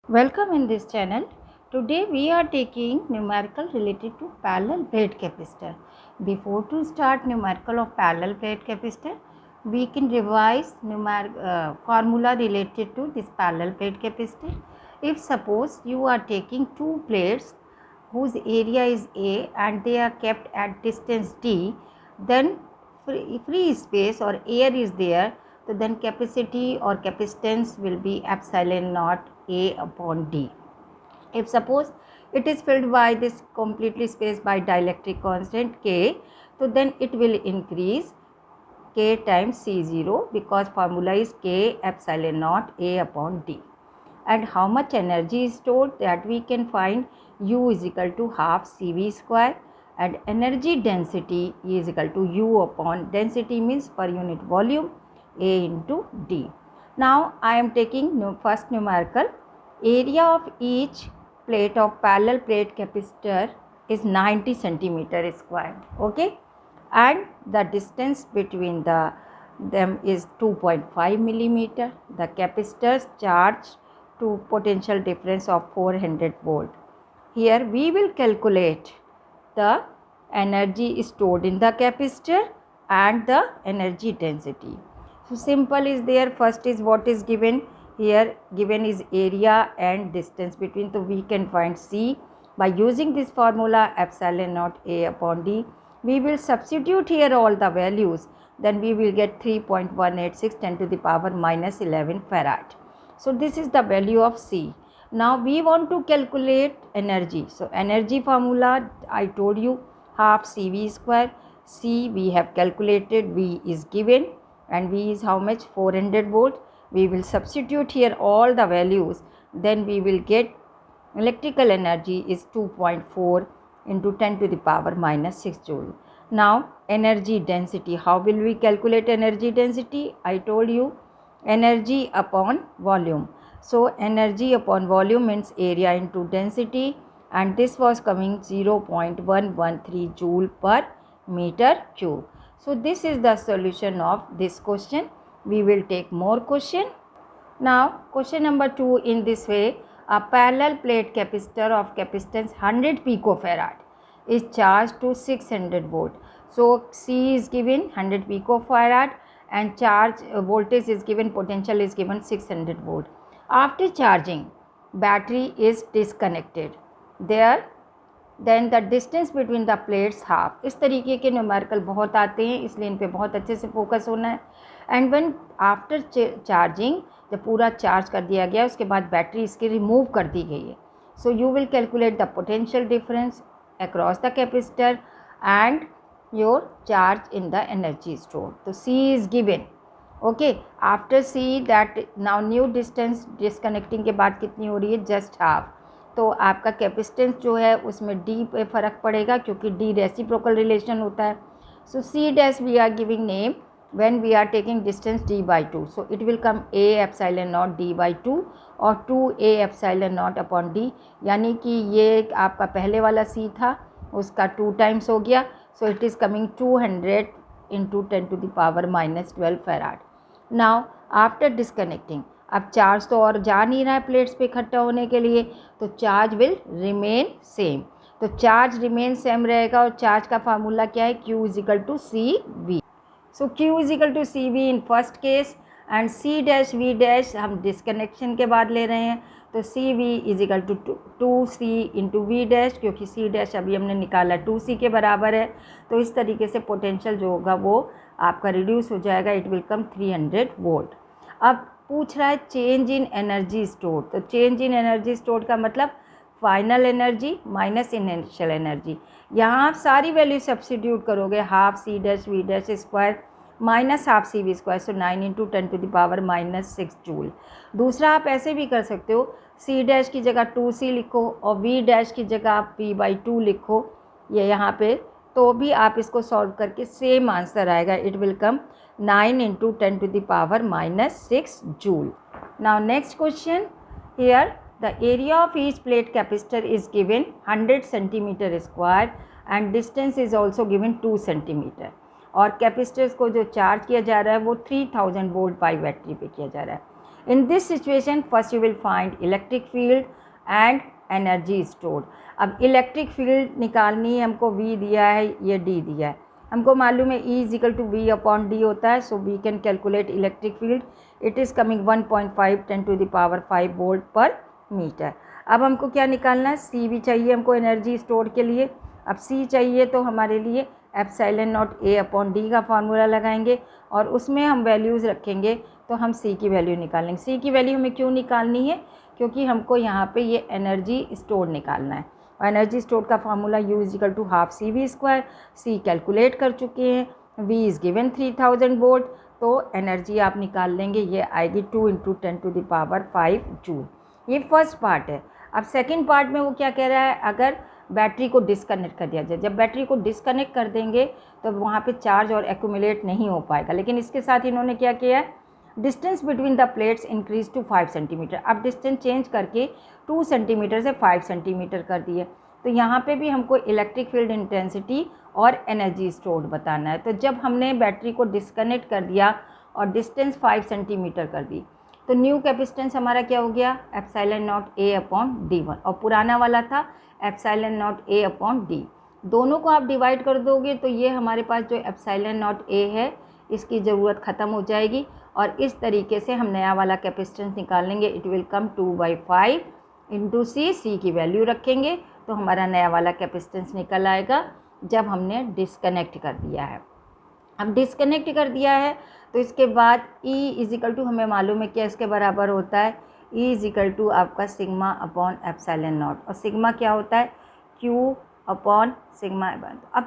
Welcome in this channel. Today we are taking numerical related to parallel plate capacitor. Before to start numerical of parallel plate capacitor, we can revise formula related to this parallel plate capacitor. If suppose you are taking two plates whose area is A and they are kept at distance D, then free space or air is there, so then capacity or capacitance will be epsilon naught A upon D. If suppose it is filled by this completely space by dielectric constant K, so then it will increase K times C0 because formula is K epsilon naught A upon D. And how much energy is stored, that we can find U is equal to half CV square, and energy density is equal to U upon density means per unit volume A into D. Now I am taking first numerical. Area of each plate of parallel plate capacitor is 90 centimeter square. Okay, and the distance between them is 2.5 millimeter. The capacitors charged to potential difference of 400 volt. Here we will calculate the energy stored in the capacitor and the energy density. So simple is there. First is what is given here. Given is area and distance between. So we can find C by using this formula epsilon naught A upon D. We will substitute here all the values. Then we will get 3.186 10 to the power minus 11 farad. So this is the value of C. Now we want to calculate energy. So energy formula I told you half CV square. C we have calculated, V is given, and V is how much? 400 volt. We will substitute here all the values. Then we will get electrical energy is 2.4 into 10 to the power minus 6 joule. Now energy density. How will we calculate energy density? I told you energy upon volume. So energy upon volume means area into density, and this was coming 0.113 joule per meter cube. So this is the solution of this question. We will take more question. Now question number 2 in this way. A parallel plate capacitor of capacitance 100 picofarad is charged to 600 volt. So C is given 100 picofarad and charge voltage is given, potential is given 600 volt. After charging, battery is disconnected. There then the distance between the plates half. इस तरीके के numerical बहुत आते हैं, इसलिए इन पे बहुत अच्छे से फोकस होना है. एंड व्हेन आफ्टर चार्जिंग, जब पूरा चार्ज कर दिया गया उसके बाद बैटरी इसकी रिमूव कर दी गई है. So you will calculate the potential difference across the capacitor and your charge in the energy store. तो C is given. Okay, after C that now new distance disconnecting के बाद कितनी हो रही है? Just half. तो आपका कैपेसिटेंस जो है उसमें डी पे फ़र्क पड़ेगा क्योंकि डी रेसिप्रोकल रिलेशन होता है. So C dash we are giving name when we are taking distance d by 2. So it will come a epsilon naught d by 2 और 2a epsilon naught upon d. यानी कि ये आपका पहले वाला c था उसका 2 टाइम्स हो गया. So it is coming 200 into 10 to the power minus 12 farad. Now after disconnecting, अब चार्ज तो और जा नहीं रहा है प्लेट्स पे इकट्ठा होने के लिए, तो चार्ज विल रिमेन सेम. तो चार्ज रिमेन सेम रहेगा और चार्ज का फार्मूला क्या है? Q is equal to C V. So Q is equal to C V in first case and C dash V dash हम डिस्कनेक्शन के बाद ले रहे हैं. तो C V is equal to C into V dash, क्योंकि C dash अभी हमने निकाला 2C के बराबर है. तो इस तरीके से पोटेंशियल जो होगा वो आपका रिड्यूस हो जाएगा. It will come 300 volt. अब पूछ रहा है चेंज इन एनर्जी स्टोर. तो चेंज इन एनर्जी स्टोर का मतलब final energy minus initial energy. यहाँ आप सारी वैल्यू सब्सिट्यूट करोगे. Half C dash V dash square minus half C V square, so 9 into 10 to the power minus 6 joule. दूसरा आप ऐसे भी कर सकते हो, सी डैश की जगह 2C लिखो और वी डैश की जगह आप V बाई 2 लिखो ये यहाँ पे, तो भी आप इसको सॉल्व करके सेम आंसर आएगा. It will come 9 into 10 to the power minus 6 joule. Now next question. Here the area of each plate capacitor is given 100 centimeter square and distance is also given 2 centimeter. और capacitors को जो charge किया जा रहा है वो 3000 volt by battery पे किया जा रहा है. In this situation first you will find electric field and energy stored. अब इलेक्ट्रिक फील्ड निकालनी है हमको, V दिया है, ये D दिया है, हमको मालूम है E = V/D होता है. So we can calculate electric field. It is coming 1.5 10⁵ volt पर मीटर. अब हमको क्या निकालना है, C भी चाहिए हमको एनर्जी स्टोर के लिए. अब C चाहिए तो हमारे लिए ε0A/D का फार्मूला लगाएंगे और उसमें हम वैल्यूज़ रखेंगे तो हम C की वैल्यू निकालेंगे. C की वैल्यू हमें क्यों निकालनी है, क्योंकि हमको यहाँ पे ये एनर्जी स्टोर निकालना है. और एनर्जी स्टोर का formula U = ½ CV². C calculate कर चुके हैं, V इज़ गिवन 3000 वोल्ट. तो एनर्जी आप निकाल लेंगे, ये आएगी 2 × 10⁵ जूल. ये फर्स्ट पार्ट है. अब सेकंड पार्ट में वो क्या कह रहा है, अगर बैटरी को डिस्कनेक्ट कर दिया जाए, जब बैटरी को डिस्कनेक्ट कर देंगे तो वहाँ पे चार्ज और एक्यूमुलेट नहीं हो पाएगा. लेकिन इसके साथ इन्होंने क्या किया है, distance between the plates increase to 5 centimetre. अब डिस्टेंस चेंज करके 2 सेंटीमीटर से 5 सेंटीमीटर कर दिए. तो यहाँ पे भी हमको इलेक्ट्रिक फील्ड इंटेंसिटी और एनर्जी स्टोर्ड बताना है. तो जब हमने बैटरी को डिस्कनेक्ट कर दिया और डिस्टेंस 5 सेंटीमीटर कर दी, तो न्यू कैपेसिटेंस हमारा क्या हो गया, ε0A/D1, और पुराना वाला था ε0A/D. दोनों को आप डिवाइड कर दोगे तो ये हमारे पास जो ε0A है इसकी ज़रूरत ख़त्म हो जाएगी और इस तरीके से हम नया वाला कैपेसिटेंस निकाल लेंगे. इट विल कम 2/5 × C की वैल्यू रखेंगे तो हमारा नया वाला कैपेसिटेंस निकल आएगा जब हमने डिस्कनेक्ट कर दिया है. अब डिस्कनेक्ट कर दिया है तो इसके बाद E = हमें मालूम है क्या इसके बराबर होता है, E = आपका σ/ε0. और सिग्मा क्या होता है, Q/σ. अब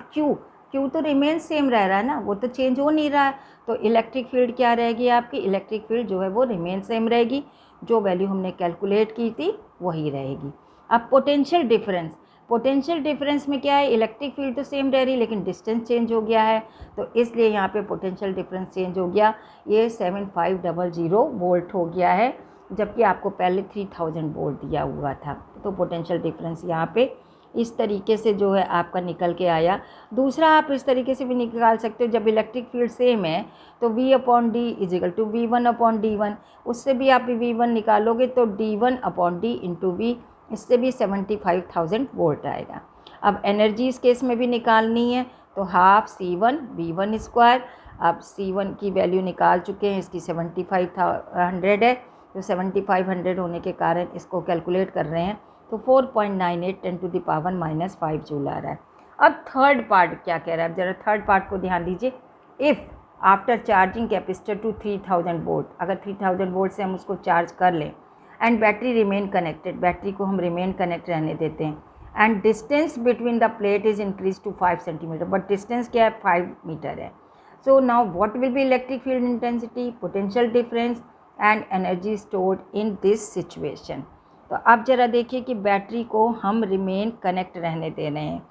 Q तो रिमेन सेम रह रहा है ना, वो तो चेंज हो नहीं रहा है. तो इलेक्ट्रिक फील्ड क्या रहेगी आपकी, इलेक्ट्रिक फील्ड जो है वो रिमेन सेम रहेगी, जो वैल्यू हमने कैलकुलेट की थी वही रहेगी. अब पोटेंशियल डिफरेंस में क्या है, इलेक्ट्रिक फील्ड तो सेम रह रही लेकिन डिस्टेंस चेंज हो गया है, तो इसलिए यहाँ पे पोटेंशियल डिफरेंस चेंज हो गया, ये 7500 वोल्ट हो गया है, जबकि आपको पहले 3000 वोल्ट दिया हुआ था. तो पोटेंशियल डिफरेंस यहाँ पे इस तरीके से जो है आपका निकल के आया. दूसरा आप इस तरीके से भी निकाल सकते हो, जब इलेक्ट्रिक फील्ड सेम है तो V/D = V1/D1, उससे भी आप V1 निकालोगे तो D1/D × V, इससे भी 75,000 वोल्ट आएगा. अब एनर्जी इस केस में भी निकालनी है तो ½ C1 V1². अब C1 की वैल्यू निकाल चुके हैं, इसकी 7500 है, तो 7500 होने के कारण इसको कैलकुलेट कर रहे हैं तो 4.98 10⁻⁻5 जूल आ रहा है. अब थर्ड पार्ट क्या कह रहा है, ज़रा थर्ड पार्ट को ध्यान दीजिए. If after charging capacitor to 3000 volt, अगर 3000 वोल्ट से हम उसको चार्ज कर लें and battery remain connected, battery को हम रिमेन कनेक्ट रहने देते हैं, and distance between the plate is increase to 5 centimetre, but distance क्या है, 5 मीटर है. So now what will be electric field intensity, potential difference and energy stored in this situation. तो अब ज़रा देखिए कि बैटरी को हम रिमेन कनेक्ट रहने दे रहे हैं,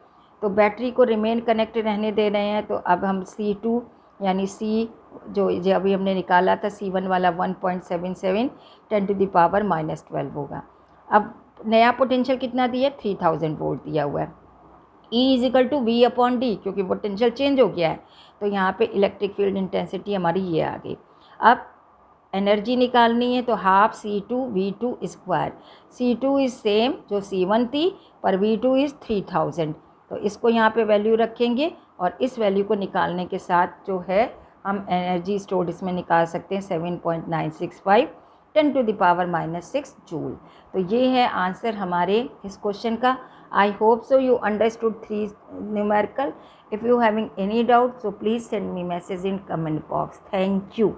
तो बैटरी को रिमेन कनेक्ट रहने दे रहे हैं. तो अब हम C2 यानी C जो अभी हमने निकाला था C1 वाला 1.77 10⁻⁻12 होगा. अब नया पोटेंशियल कितना दिया, 3000 वोल्ट दिया हुआ है. E = V/D, क्योंकि पोटेंशियल चेंज हो गया है तो यहाँ पे इलेक्ट्रिक फील्ड इंटेंसिटी हमारी ये आ गई. अब एनर्जी निकालनी है तो ½ C2 V2². C2 is same जो C1 थी, पर V2 इज़ 3000, तो इसको यहाँ पे वैल्यू रखेंगे और इस वैल्यू को निकालने के साथ जो है हम एनर्जी स्टोर्ड इसमें निकाल सकते हैं 7.965 10⁻⁻6 जूल. तो ये है आंसर हमारे इस क्वेश्चन का. I hope so you understood 3 numerical. If you having any doubt, so please send me message in comment box. Thank you.